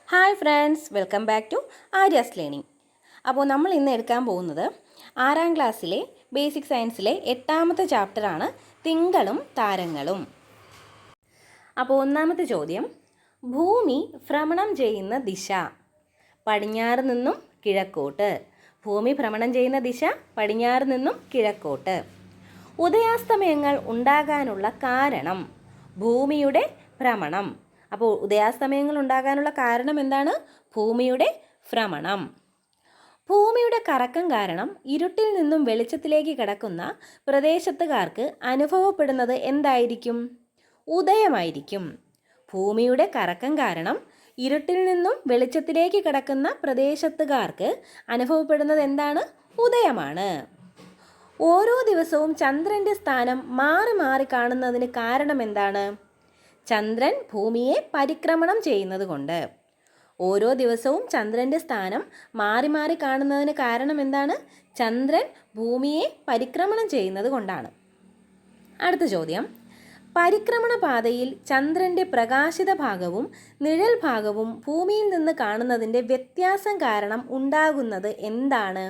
Hi friends, welcome back to Arya's learning. അപ്പോൾ നമ്മൾ ഇന്ന് എടുക്കാൻ പോകുന്നത് 6ാം ക്ലാസ്സിലെ ബേസിക് സയൻസിലെ 8ാമത്തെ ചാപ്റ്ററാണ് തിങ്കളും താരങ്ങളും. അപ്പോൾ ഒന്നാമത്തെ ചോദ്യം, ഭൂമി ഭ്രമണം ചെയ്യുന്ന ദിശ പടിഞ്ഞാറ് നിന്നും കിഴക്കോട്ട്. ഭൂമി ഭ്രമണം ചെയ്യുന്ന ദിശ പടിഞ്ഞാറ് നിന്നും കിഴക്കോട്ട്. ഉദയാസ്തമയങ്ങൾ ഉണ്ടാകാനുള്ള കാരണം ഭൂമിയുടെ ഭ്രമണം. അപ്പോൾ ഉദയാസ്തമയങ്ങൾ ഉണ്ടാകാനുള്ള കാരണം എന്താണ്? ഭൂമിയുടെ ഭ്രമണം. ഭൂമിയുടെ കറക്കം കാരണം ഇരുട്ടിൽ നിന്നും വെളിച്ചത്തിലേക്ക് കടക്കുന്ന പ്രദേശത്തുകാർക്ക് അനുഭവപ്പെടുന്നത് എന്തായിരിക്കും? ഉദയമായിരിക്കും. ഭൂമിയുടെ കറക്കം കാരണം ഇരുട്ടിൽ നിന്നും വെളിച്ചത്തിലേക്ക് കടക്കുന്ന പ്രദേശത്തുകാർക്ക് അനുഭവപ്പെടുന്നത് എന്താണ്? ഉദയമാണ്. ഓരോ ദിവസവും ചന്ദ്രൻ്റെ സ്ഥാനം മാറി മാറി കാണുന്നതിന് കാരണം എന്താണ്? ചന്ദ്രൻ ഭൂമിയെ പരിക്രമണം ചെയ്യുന്നത് കൊണ്ട്. ഓരോ ദിവസവും ചന്ദ്രൻ്റെ സ്ഥാനം മാറി മാറി കാണുന്നതിന് കാരണം എന്താണ്? ചന്ദ്രൻ ഭൂമിയെ പരിക്രമണം ചെയ്യുന്നത് കൊണ്ടാണ്. അടുത്ത ചോദ്യം, പരിക്രമണ പാതയിൽ ചന്ദ്രൻ്റെ പ്രകാശിത ഭാഗവും നിഴൽ ഭാഗവും ഭൂമിയിൽ നിന്ന് കാണുന്നതിൻ്റെ വ്യത്യാസം കാരണം ഉണ്ടാകുന്നത് എന്താണ്?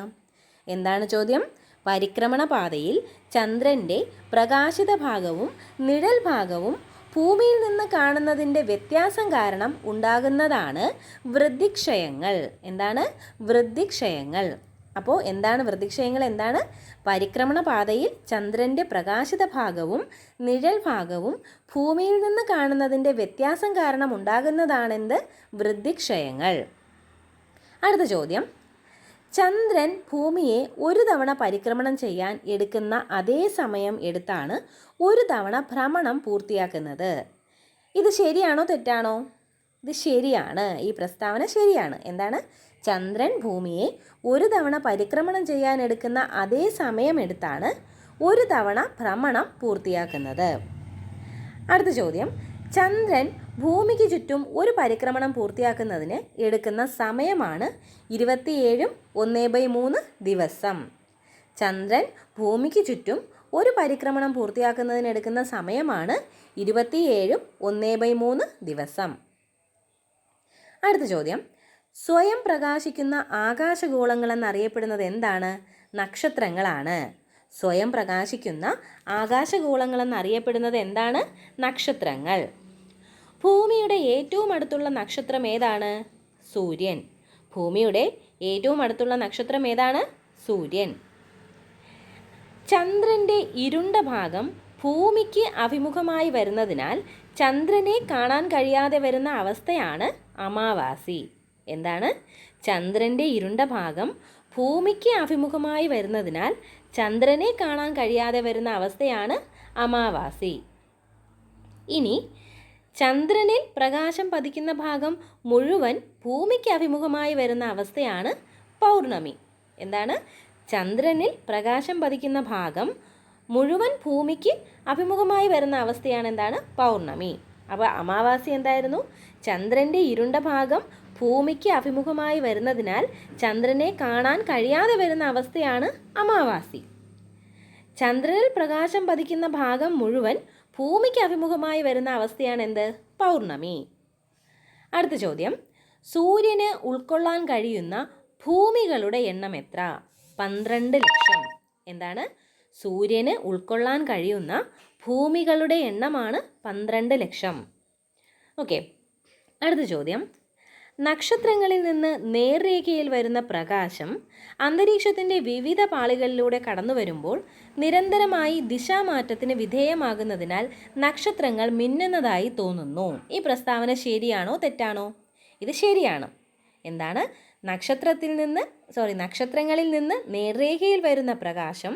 എന്താണ് ചോദ്യം? പരിക്രമണ പാതയിൽ ചന്ദ്രൻ്റെ പ്രകാശിത ഭാഗവും നിഴൽ ഭാഗവും ഭൂമിയിൽ നിന്ന് കാണുന്നതിൻ്റെ വ്യത്യാസം കാരണം ഉണ്ടാകുന്നതാണ് വൃദ്ധിക്ഷയങ്ങൾ. എന്താണ്? വൃദ്ധിക്ഷയങ്ങൾ. അപ്പോൾ എന്താണ് വൃദ്ധിക്ഷയങ്ങൾ? എന്താണ്? പരിക്രമണ പാതയിൽ ചന്ദ്രൻ്റെ പ്രകാശിത ഭാഗവും നിഴൽ ഭാഗവും ഭൂമിയിൽ നിന്ന് കാണുന്നതിൻ്റെ വ്യത്യാസം കാരണം ഉണ്ടാകുന്നതാണെന്ത്? വൃദ്ധിക്ഷയങ്ങൾ. അടുത്ത ചോദ്യം, ചന്ദ്രൻ ഭൂമിയെ ഒരു തവണ പരിക്രമണം ചെയ്യാൻ എടുക്കുന്ന അതേ സമയം എടുത്താണ് ഒരു തവണ ഭ്രമണം പൂർത്തിയാക്കുന്നത്. ഇത് ശരിയാണോ തെറ്റാണോ? ഇത് ശരിയാണ്. ഈ പ്രസ്താവന ശരിയാണ്. എന്താണ്? ചന്ദ്രൻ ഭൂമിയെ ഒരു തവണ പരിക്രമണം ചെയ്യാൻ എടുക്കുന്ന അതേ സമയം എടുത്താണ് ഒരു തവണ ഭ്രമണം പൂർത്തിയാക്കുന്നത്. അടുത്ത ചോദ്യം, ചന്ദ്രൻ ഭൂമിക്ക് ചുറ്റും ഒരു പരിക്രമണം പൂർത്തിയാക്കുന്നതിന് എടുക്കുന്ന സമയമാണ് 27 ദിവസം. ചന്ദ്രൻ ഭൂമിക്ക് ചുറ്റും ഒരു പരിക്രമണം പൂർത്തിയാക്കുന്നതിന് എടുക്കുന്ന സമയമാണ് 27 ദിവസം. അടുത്ത ചോദ്യം, സ്വയം പ്രകാശിക്കുന്ന ആകാശഗോളങ്ങൾ എന്നറിയപ്പെടുന്നത് എന്താണ്? നക്ഷത്രങ്ങളാണ്. സ്വയം പ്രകാശിക്കുന്ന ആകാശഗോളങ്ങൾ എന്നറിയപ്പെടുന്നത് എന്താണ്? നക്ഷത്രങ്ങൾ. ഭൂമിയുടെ ഏറ്റവും അടുത്തുള്ള നക്ഷത്രം ഏതാണ്? സൂര്യൻ. ഭൂമിയുടെ ഏറ്റവും അടുത്തുള്ള നക്ഷത്രം ഏതാണ്? സൂര്യൻ. ചന്ദ്രൻ്റെ ഇരുണ്ട ഭാഗം ഭൂമിക്ക് അഭിമുഖമായി വരുന്നതിനാൽ ചന്ദ്രനെ കാണാൻ കഴിയാതെ വരുന്ന അവസ്ഥയാണ് അമാവാസി. എന്താണ്? ചന്ദ്രൻ്റെ ഇരുണ്ട ഭാഗം ഭൂമിക്ക് അഭിമുഖമായി വരുന്നതിനാൽ ചന്ദ്രനെ കാണാൻ കഴിയാതെ വരുന്ന അവസ്ഥയാണ് അമാവാസി. ഇനി ചന്ദ്രനിൽ പ്രകാശം പതിക്കുന്ന ഭാഗം മുഴുവൻ ഭൂമിക്ക് അഭിമുഖമായി വരുന്ന അവസ്ഥയാണ് പൗർണമി. എന്താണ്? ചന്ദ്രനിൽ പ്രകാശം പതിക്കുന്ന ഭാഗം മുഴുവൻ ഭൂമിക്ക് അഭിമുഖമായി വരുന്ന അവസ്ഥയാണ് എന്താണ്? പൗർണമി. അപ്പോൾ അമാവാസി എന്തായിരുന്നു? ചന്ദ്രൻ്റെ ഇരുണ്ട ഭാഗം ഭൂമിക്ക് അഭിമുഖമായി വരുന്നതിനാൽ ചന്ദ്രനെ കാണാൻ കഴിയാതെ വരുന്ന അവസ്ഥയാണ് അമാവാസി. ചന്ദ്രനിൽ പ്രകാശം പതിക്കുന്ന ഭാഗം മുഴുവൻ ഭൂമിക്ക് അഭിമുഖമായി വരുന്ന അവസ്ഥയാണ് എന്ത്? പൗർണമി. അടുത്ത ചോദ്യം, സൂര്യന് ഉൾക്കൊള്ളാൻ കഴിയുന്ന ഭൂമികളുടെ എണ്ണം എത്ര? 12 ലക്ഷം. എന്താണ്? സൂര്യന് ഉൾക്കൊള്ളാൻ കഴിയുന്ന ഭൂമികളുടെ എണ്ണമാണ് 12 ലക്ഷം. ഓക്കെ. അടുത്ത ചോദ്യം, നക്ഷത്രങ്ങളിൽ നിന്ന് നേർരേഖയിൽ വരുന്ന പ്രകാശം അന്തരീക്ഷത്തിൻ്റെ വിവിധ പാളികളിലൂടെ കടന്നു വരുമ്പോൾ നിരന്തരമായി ദിശാമാറ്റത്തിന് വിധേയമാകുന്നതിനാൽ നക്ഷത്രങ്ങൾ മിന്നുന്നതായി തോന്നുന്നു. ഈ പ്രസ്താവന ശരിയാണോ തെറ്റാണോ? ഇത് ശരിയാണ്. എന്താണ്? നക്ഷത്രങ്ങളിൽ നിന്ന് നേർരേഖയിൽ വരുന്ന പ്രകാശം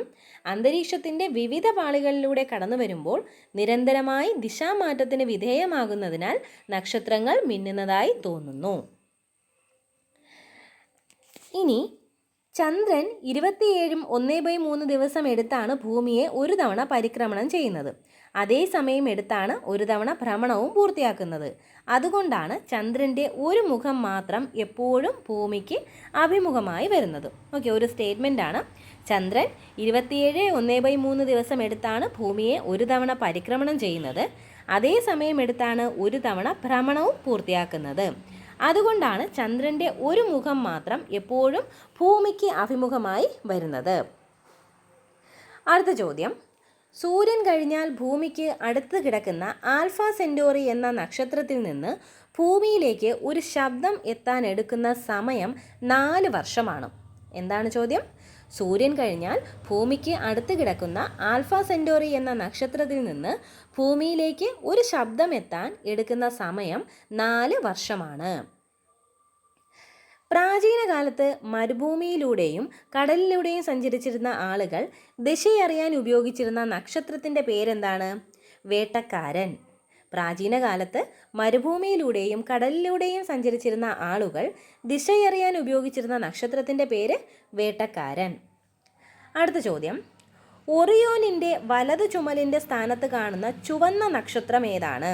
അന്തരീക്ഷത്തിൻ്റെ വിവിധ പാളികളിലൂടെ കടന്നു വരുമ്പോൾ നിരന്തരമായി ദിശാമാറ്റത്തിന് വിധേയമാകുന്നതിനാൽ നക്ഷത്രങ്ങൾ മിന്നുന്നതായി തോന്നുന്നു. ഇനി ചന്ദ്രൻ 27 ദിവസം എടുത്താണ് ഭൂമിയെ ഒരു തവണ പരിക്രമണം ചെയ്യുന്നത്. അതേ സമയം എടുത്താണ് ഒരു തവണ ഭ്രമണവും പൂർത്തിയാക്കുന്നത്. അതുകൊണ്ടാണ് ചന്ദ്രൻ്റെ ഒരു മുഖം മാത്രം എപ്പോഴും ഭൂമിക്ക് അഭിമുഖമായി വരുന്നത്. ഓക്കെ, ഒരു സ്റ്റേറ്റ്മെൻറ്റാണ്. ചന്ദ്രൻ 27 ദിവസം എടുത്താണ് ഭൂമിയെ ഒരു തവണ പരിക്രമണം ചെയ്യുന്നത്. അതേ സമയം എടുത്താണ് ഒരു തവണ ഭ്രമണവും പൂർത്തിയാക്കുന്നത്. അതുകൊണ്ടാണ് ചന്ദ്രൻ്റെ ഒരു മുഖം മാത്രം എപ്പോഴും ഭൂമിക്ക് അഭിമുഖമായി വരുന്നത്. അടുത്ത ചോദ്യം, സൂര്യൻ കഴിഞ്ഞാൽ ഭൂമിക്ക് അടുത്ത് കിടക്കുന്ന ആൽഫ സെൻറ്റോറി എന്ന നക്ഷത്രത്തിൽ നിന്ന് ഭൂമിയിലേക്ക് ഒരു ശബ്ദം എത്താൻ എടുക്കുന്ന സമയം 4 വർഷമാണ്. എന്താണ് ചോദ്യം? സൂര്യൻ കഴിഞ്ഞാൽ ഭൂമിക്ക് അടുത്ത് കിടക്കുന്ന ആൽഫ സെൻറ്റോറി എന്ന നക്ഷത്രത്തിൽ നിന്ന് ഭൂമിയിലേക്ക് ഒരു ശബ്ദം എത്താൻ എടുക്കുന്ന സമയം 4 വർഷമാണ്. പ്രാചീന കാലത്ത് മരുഭൂമിയിലൂടെയും കടലിലൂടെയും സഞ്ചരിച്ചിരുന്ന ആളുകൾ ദിശയറിയാൻ ഉപയോഗിച്ചിരുന്ന നക്ഷത്രത്തിൻ്റെ പേരെന്താണ്? വേട്ടക്കാരൻ. പ്രാചീന കാലത്ത് മരുഭൂമിയിലൂടെയും കടലിലൂടെയും സഞ്ചരിച്ചിരുന്ന ആളുകൾ ദിശയറിയാൻ ഉപയോഗിച്ചിരുന്ന നക്ഷത്രത്തിൻ്റെ പേര് വേട്ടക്കാരൻ. അടുത്ത ചോദ്യം, ഒറിയോനിൻ്റെ വലതു ചുമലിൻ്റെ സ്ഥാനത്ത് കാണുന്ന ചുവന്ന നക്ഷത്രം ഏതാണ്?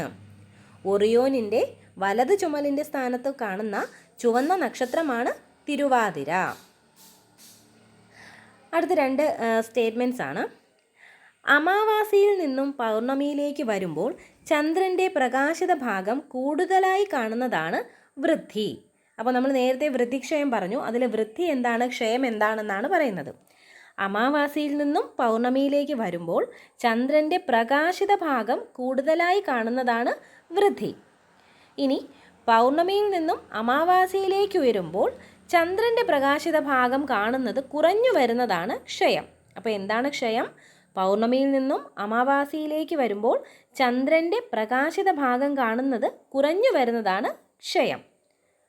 ഒറിയോനിൻ്റെ വലതു ചുമലിൻ്റെ സ്ഥാനത്ത് കാണുന്ന ചുവന്ന നക്ഷത്രമാണ് തിരുവാതിര. അടുത്ത 2 സ്റ്റേറ്റ്മെൻറ്റ്സ് ആണ്. അമാവാസിയിൽ നിന്നും പൗർണമിയിലേക്ക് വരുമ്പോൾ ചന്ദ്രൻ്റെ പ്രകാശിത ഭാഗം കൂടുതലായി കാണുന്നതാണ് വൃദ്ധി. അപ്പോൾ നമ്മൾ നേരത്തെ വൃദ്ധിക്ഷയം പറഞ്ഞു. അതിൽ വൃദ്ധി എന്താണ്, ക്ഷയം എന്താണെന്നാണ് പറയുന്നത്. അമാവാസിയിൽ നിന്നും പൗർണമിയിലേക്ക് വരുമ്പോൾ ചന്ദ്രൻ്റെ പ്രകാശിത ഭാഗം കൂടുതലായി കാണുന്നതാണ് വൃദ്ധി. ഇനി പൗർണമിയിൽ നിന്നും അമാവാസിയിലേക്ക് ഉയരുമ്പോൾ ചന്ദ്രൻ്റെ പ്രകാശിത ഭാഗം കാണുന്നത് കുറഞ്ഞു വരുന്നതാണ് ക്ഷയം. അപ്പോൾ എന്താണ് ക്ഷയം? പൗർണമിയിൽ നിന്നും അമാവാസിയിലേക്ക് വരുമ്പോൾ ചന്ദ്രൻ്റെ പ്രകാശിത ഭാഗം കാണുന്നത് കുറഞ്ഞു വരുന്നതാണ് ക്ഷയം.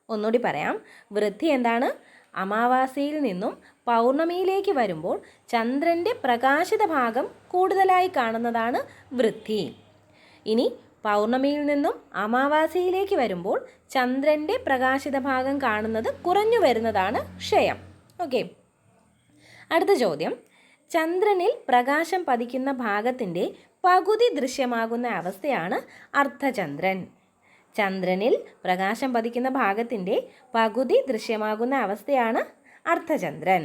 ഒന്നുകൂടി പറയാം. വൃദ്ധി എന്താണ്? അമാവാസിയിൽ നിന്നും പൗർണമിയിലേക്ക് വരുമ്പോൾ ചന്ദ്രൻ്റെ പ്രകാശിത ഭാഗം കൂടുതലായി കാണുന്നതാണ് വൃദ്ധി. ഇനി പൗർണമിയിൽ നിന്നും അമാവാസിയിലേക്ക് വരുമ്പോൾ ചന്ദ്രൻ്റെ പ്രകാശിത ഭാഗം കാണുന്നത് കുറഞ്ഞു വരുന്നതാണ് ക്ഷയം. ഓക്കെ. അടുത്ത ചോദ്യം, ചന്ദ്രനിൽ പ്രകാശം പതിക്കുന്ന ഭാഗത്തിൻ്റെ പകുതി ദൃശ്യമാകുന്ന അവസ്ഥയാണ് അർദ്ധചന്ദ്രൻ. ചന്ദ്രനിൽ പ്രകാശം പതിക്കുന്ന ഭാഗത്തിൻ്റെ പകുതി ദൃശ്യമാകുന്ന അവസ്ഥയാണ് അർദ്ധചന്ദ്രൻ.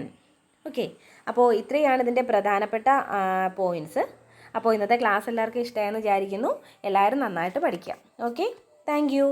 ഓക്കെ. അപ്പോൾ ഇത്രയാണ് ഇതിൻ്റെ പ്രധാനപ്പെട്ട പോയിൻറ്റ്സ്. അപ്പോൾ ഇന്നത്തെ ക്ലാസ് എല്ലാവർക്കും ഇഷ്ടമായെന്ന് വിചാരിക്കുന്നു. എല്ലാവരും നന്നായിട്ട് പഠിക്കാം. Okay, thank you.